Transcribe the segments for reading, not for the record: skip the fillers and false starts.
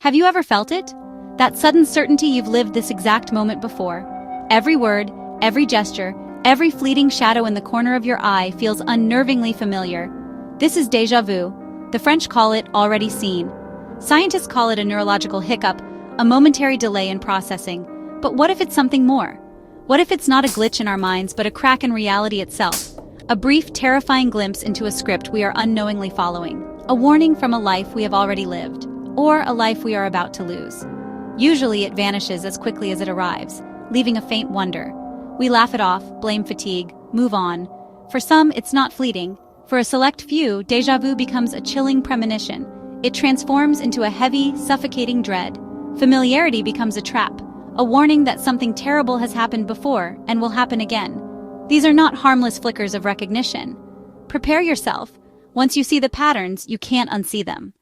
Have you ever felt it? That sudden certainty you've lived this exact moment before. Every word, every gesture, every fleeting shadow in the corner of your eye feels unnervingly familiar. This is déjà vu. The French call it already seen. Scientists call it a neurological hiccup, a momentary delay in processing. But what if it's something more? What if it's not a glitch in our minds, but a crack in reality itself? A brief, terrifying glimpse into a script we are unknowingly following. A warning from a life we have already lived, or a life we are about to lose. Usually it vanishes as quickly as it arrives, leaving a faint wonder. We laugh it off, blame fatigue, move on. For some, it's not fleeting. For a select few, déjà vu becomes a chilling premonition. It transforms into a heavy, suffocating dread. Familiarity becomes a trap, a warning that something terrible has happened before and will happen again. These are not harmless flickers of recognition. Prepare yourself. Once you see the patterns, you can't unsee them.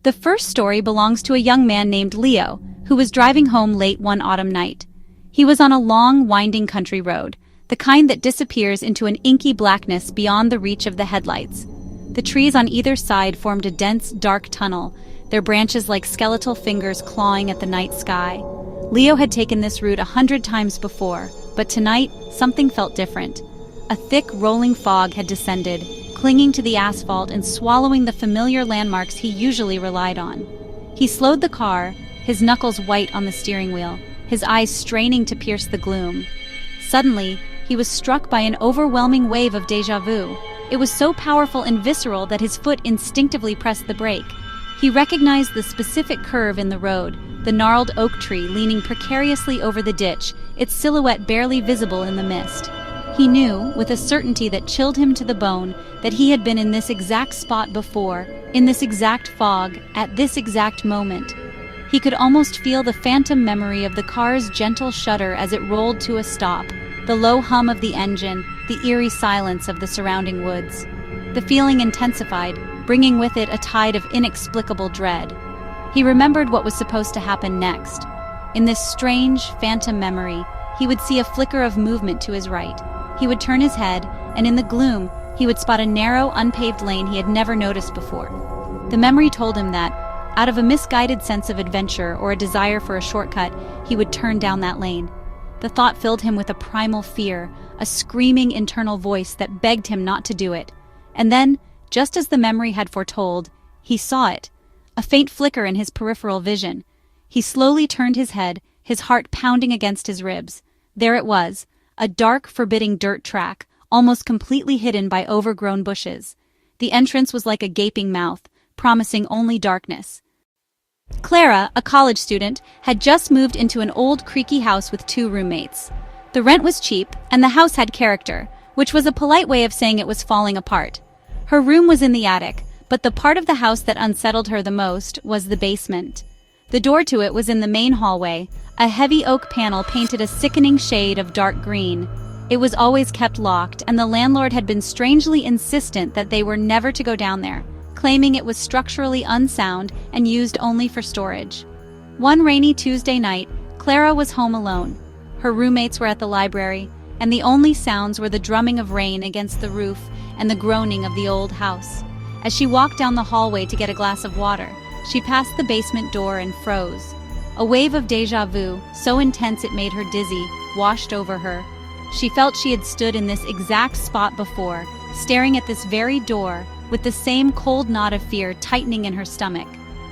The first story belongs to a young man named Leo, who was driving home late one autumn night. He was on a long, winding country road, the kind that disappears into an inky blackness beyond the reach of the headlights. The trees on either side formed a dense, dark tunnel, their branches like skeletal fingers clawing at the night sky. Leo had taken this route 100 times before, but tonight, something felt different. A thick, rolling fog had descended, clinging to the asphalt and swallowing the familiar landmarks he usually relied on. He slowed the car, his knuckles white on the steering wheel, his eyes straining to pierce the gloom. Suddenly, he was struck by an overwhelming wave of déjà vu. It was so powerful and visceral that his foot instinctively pressed the brake. He recognized the specific curve in the road, the gnarled oak tree leaning precariously over the ditch, its silhouette barely visible in the mist. He knew, with a certainty that chilled him to the bone, that he had been in this exact spot before, in this exact fog, at this exact moment. He could almost feel the phantom memory of the car's gentle shudder as it rolled to a stop, the low hum of the engine, the eerie silence of the surrounding woods. The feeling intensified, bringing with it a tide of inexplicable dread. He remembered what was supposed to happen next. In this strange, phantom memory, he would see a flicker of movement to his right. He would turn his head, and in the gloom, he would spot a narrow, unpaved lane he had never noticed before. The memory told him that, out of a misguided sense of adventure or a desire for a shortcut, he would turn down that lane. The thought filled him with a primal fear, a screaming internal voice that begged him not to do it. And then, just as the memory had foretold, he saw it, a faint flicker in his peripheral vision. He slowly turned his head, his heart pounding against his ribs. There it was, a dark, forbidding dirt track, almost completely hidden by overgrown bushes. The entrance was like a gaping mouth, promising only darkness. Clara, a college student, had just moved into an old, creaky house with 2 roommates. The rent was cheap, and the house had character, which was a polite way of saying it was falling apart. Her room was in the attic, but the part of the house that unsettled her the most was the basement. The door to it was in the main hallway. A heavy oak panel painted a sickening shade of dark green. It was always kept locked, and the landlord had been strangely insistent that they were never to go down there, claiming it was structurally unsound and used only for storage. One rainy Tuesday night, Clara was home alone. Her roommates were at the library, and the only sounds were the drumming of rain against the roof and the groaning of the old house. As she walked down the hallway to get a glass of water, she passed the basement door and froze. A wave of déjà vu, so intense it made her dizzy, washed over her. She felt she had stood in this exact spot before, staring at this very door, with the same cold knot of fear tightening in her stomach.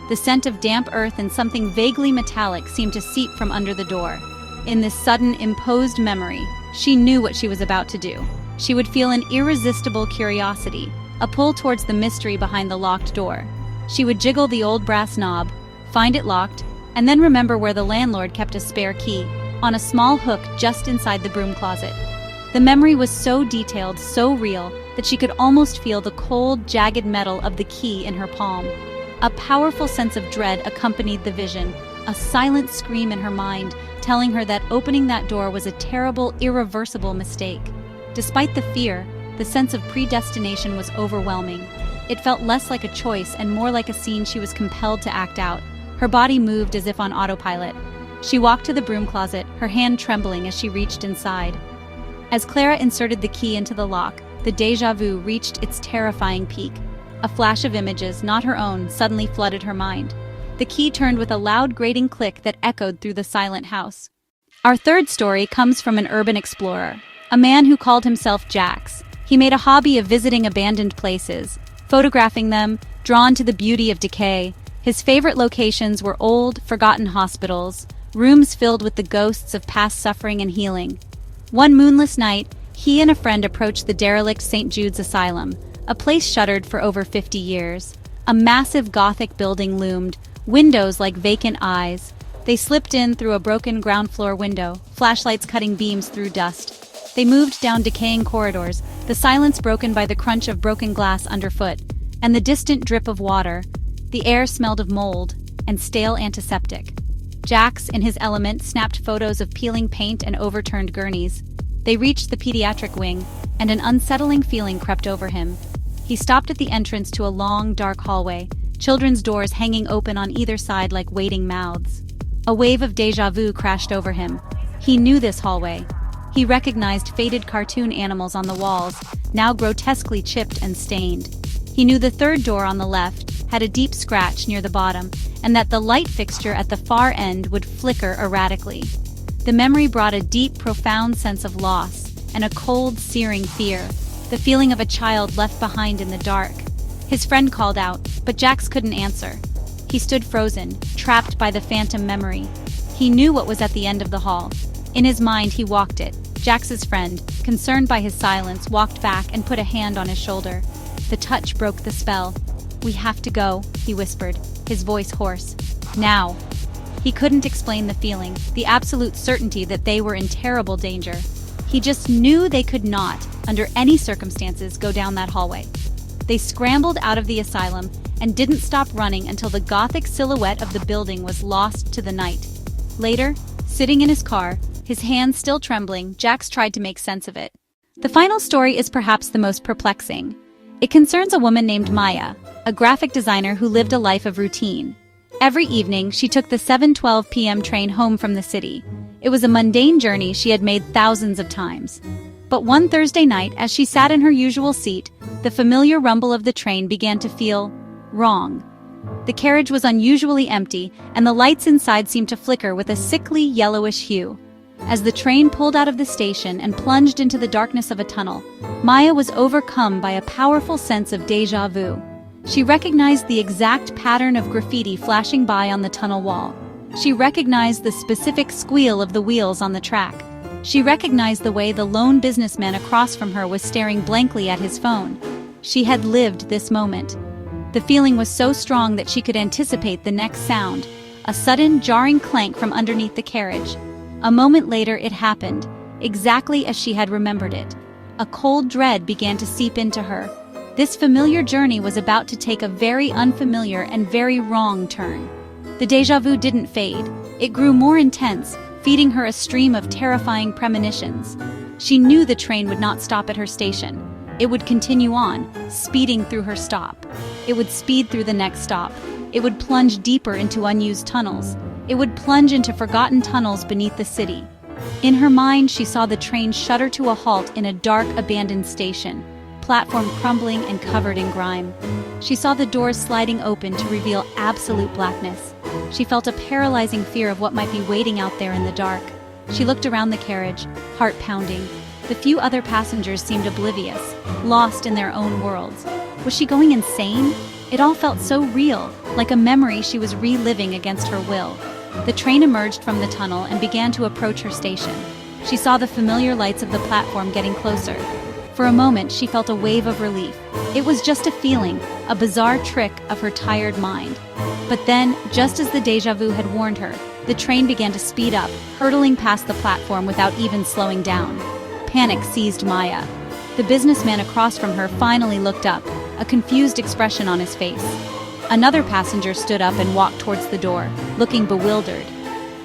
The scent of damp earth and something vaguely metallic seemed to seep from under the door. In this sudden, imposed memory, she knew what she was about to do. She would feel an irresistible curiosity, a pull towards the mystery behind the locked door. She would jiggle the old brass knob, find it locked, and then remember where the landlord kept a spare key, on a small hook just inside the broom closet. The memory was so detailed, so real, that she could almost feel the cold, jagged metal of the key in her palm. A powerful sense of dread accompanied the vision, a silent scream in her mind, telling her that opening that door was a terrible, irreversible mistake. Despite the fear, the sense of predestination was overwhelming. It felt less like a choice and more like a scene she was compelled to act out. Her body moved as if on autopilot. She walked to the broom closet, her hand trembling as she reached inside. As Clara inserted the key into the lock, the déjà vu reached its terrifying peak. A flash of images, not her own, suddenly flooded her mind. The key turned with a loud grating click that echoed through the silent house. Our third story comes from an urban explorer, a man who called himself Jax. He made a hobby of visiting abandoned places, photographing them, drawn to the beauty of decay. His favorite locations were old, forgotten hospitals, rooms filled with the ghosts of past suffering and healing. One moonless night, he and a friend approached the derelict St. Jude's Asylum, a place shuttered for over 50 years. A massive Gothic building loomed, windows like vacant eyes. They slipped in through a broken ground floor window, flashlights cutting beams through dust. They moved down decaying corridors, the silence broken by the crunch of broken glass underfoot, and the distant drip of water. The air smelled of mold and stale antiseptic. Jax, in his element, snapped photos of peeling paint and overturned gurneys. They reached the pediatric wing, and an unsettling feeling crept over him. He stopped at the entrance to a long, dark hallway, children's doors hanging open on either side like waiting mouths. A wave of déjà vu crashed over him. He knew this hallway. He recognized faded cartoon animals on the walls, now grotesquely chipped and stained. He knew the third door on the left had a deep scratch near the bottom, and that the light fixture at the far end would flicker erratically. The memory brought a deep, profound sense of loss and a cold, searing fear, the feeling of a child left behind in the dark. His friend called out, but Jax couldn't answer. He stood frozen, trapped by the phantom memory. He knew what was at the end of the hall. In his mind, he walked it. Jax's friend, concerned by his silence, walked back and put a hand on his shoulder. The touch broke the spell. "We have to go," he whispered, his voice hoarse. "Now." He couldn't explain the feeling, the absolute certainty that they were in terrible danger. He just knew they could not, under any circumstances, go down that hallway. They scrambled out of the asylum and didn't stop running until the Gothic silhouette of the building was lost to the night. Later, sitting in his car, his hands still trembling, Jax tried to make sense of it. The final story is perhaps the most perplexing. It concerns a woman named Maya, a graphic designer who lived a life of routine. Every evening, she took the 7:12 p.m. train home from the city. It was a mundane journey she had made thousands of times. But one Thursday night, as she sat in her usual seat, the familiar rumble of the train began to feel wrong. The carriage was unusually empty, and the lights inside seemed to flicker with a sickly yellowish hue. As the train pulled out of the station and plunged into the darkness of a tunnel, Maya was overcome by a powerful sense of déjà vu. She recognized the exact pattern of graffiti flashing by on the tunnel wall. She recognized the specific squeal of the wheels on the track. She recognized the way the lone businessman across from her was staring blankly at his phone. She had lived this moment. The feeling was so strong that she could anticipate the next sound, a sudden, jarring clank from underneath the carriage. A moment later it happened, exactly as she had remembered it. A cold dread began to seep into her. This familiar journey was about to take a very unfamiliar and very wrong turn. The déjà vu didn't fade. It grew more intense, feeding her a stream of terrifying premonitions. She knew the train would not stop at her station. It would continue on, speeding through her stop. It would speed through the next stop. It would plunge deeper into unused tunnels. It would plunge into forgotten tunnels beneath the city. In her mind, she saw the train shudder to a halt in a dark, abandoned station, platform crumbling and covered in grime. She saw the doors sliding open to reveal absolute blackness. She felt a paralyzing fear of what might be waiting out there in the dark. She looked around the carriage, heart pounding. The few other passengers seemed oblivious, lost in their own worlds. Was she going insane? It all felt so real, like a memory she was reliving against her will. The train emerged from the tunnel and began to approach her station. She saw the familiar lights of the platform getting closer. For a moment, she felt a wave of relief. It was just a feeling, a bizarre trick of her tired mind. But then, just as the déjà vu had warned her, the train began to speed up, hurtling past the platform without even slowing down. Panic seized Maya. The businessman across from her finally looked up, a confused expression on his face. Another passenger stood up and walked towards the door, looking bewildered.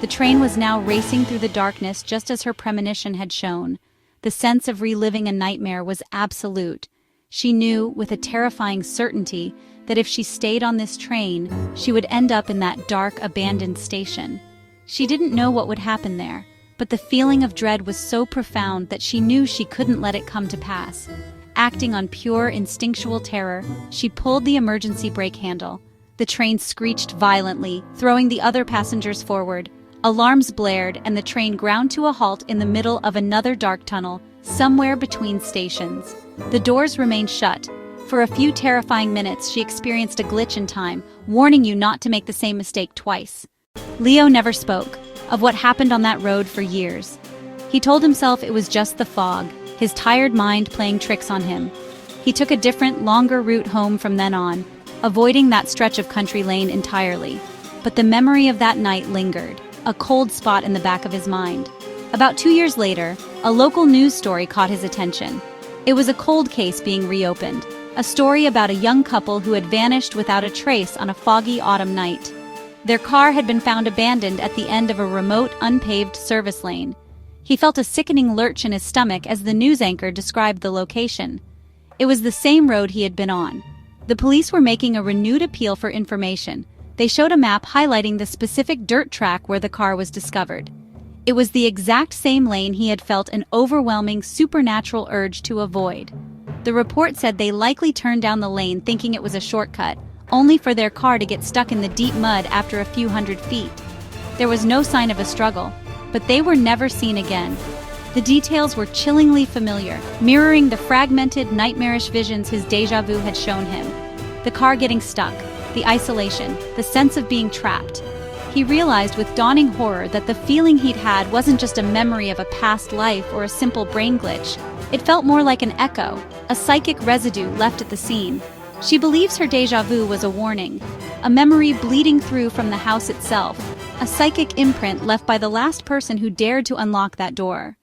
The train was now racing through the darkness just as her premonition had shown. The sense of reliving a nightmare was absolute. She knew, with a terrifying certainty, that if she stayed on this train, she would end up in that dark, abandoned station. She didn't know what would happen there, but the feeling of dread was so profound that she knew she couldn't let it come to pass. Acting on pure, instinctual terror, she pulled the emergency brake handle. The train screeched violently, throwing the other passengers forward. Alarms blared, and the train ground to a halt in the middle of another dark tunnel, somewhere between stations. The doors remained shut. For a few terrifying minutes, she experienced a glitch in time, warning you not to make the same mistake twice. Leo never spoke of what happened on that road for years. He told himself it was just the fog, his tired mind playing tricks on him. He took a different, longer route home from then on, avoiding that stretch of country lane entirely. But the memory of that night lingered, a cold spot in the back of his mind. About 2 years later, a local news story caught his attention. It was a cold case being reopened, a story about a young couple who had vanished without a trace on a foggy autumn night. Their car had been found abandoned at the end of a remote, unpaved service lane. He felt a sickening lurch in his stomach as the news anchor described the location. It was the same road he had been on. The police were making a renewed appeal for information. They showed a map highlighting the specific dirt track where the car was discovered. It was the exact same lane he had felt an overwhelming supernatural urge to avoid. The report said they likely turned down the lane thinking it was a shortcut, only for their car to get stuck in the deep mud after a few hundred feet. There was no sign of a struggle, but they were never seen again. The details were chillingly familiar, mirroring the fragmented, nightmarish visions his déjà vu had shown him. The car getting stuck, the isolation, the sense of being trapped. He realized with dawning horror that the feeling he'd had wasn't just a memory of a past life or a simple brain glitch. It felt more like an echo, a psychic residue left at the scene. She believes her déjà vu was a warning, a memory bleeding through from the house itself, a psychic imprint left by the last person who dared to unlock that door.